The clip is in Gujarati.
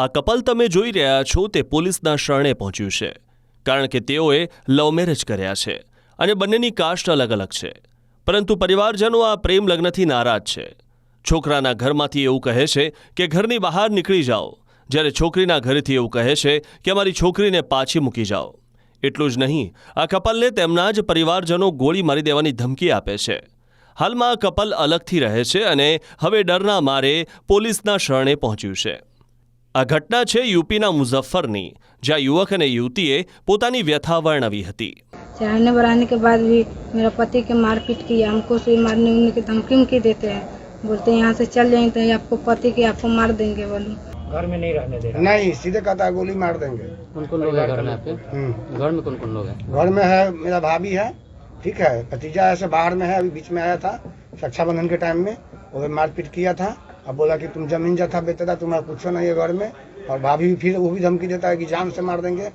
આ કપલ તમે જોઈ રહ્યા છો તે પોલીસના શરણે પહોંચ્યું છે, કારણ કે તેઓએ લવ મેરેજ કર્યા છે અને બંનેની કાસ્ટ અલગ અલગ છે. પરંતુ પરિવારજનો આ પ્રેમ લગ્નથી નારાજ છે. છોકરાના ઘરમાંથી એવું કહે છે કે ઘરની બહાર નીકળી જાઓ, જ્યારે છોકરીના ઘરેથી એવું કહે છે કે અમારી છોકરીને પાછી મૂકી જાઓ. એટલું જ નહીં, આ કપલને તેમના જ પરિવારજનો ગોળી મારી દેવાની ધમકી આપે છે. હાલમાં આ કપલ અલગથી રહે છે અને હવે ડરના મારે પોલીસના શરણે પહોંચ્યું છે. આ ઘટના છે યુપીના મુઝફ્ફરની, જ્યાં યુવક અને યુવતીએ પોતાની વ્યથા વર્ણવી હતી. चाहने बढ़ाने के बाद भी मेरा पति के मारपीट किया, हमको से मारने उड़ने की धमकी देते हैं, बोलते हैं यहाँ से चल जाएंगे तो आपको पति के आपको मार देंगे. बोलो घर में नहीं रहने दे रहा। नहीं, सीधे कहता है गोली मार देंगे. कौन कौन लोग हैं घर में आपके? घर में कौन कौन लोग हैं? घर में है मेरा भाभी है, ठीक है, भतीजा ऐसे बाहर में है, अभी बीच में आया था रक्षाबंधन के टाइम में, वो मारपीट किया था. अब बोला कि तुम जमीन जथा बेचता, तुम्हारा कुछ नहीं है घर में, और भाभी भी फिर वो भी धमकी देता है कि जान से मार देंगे.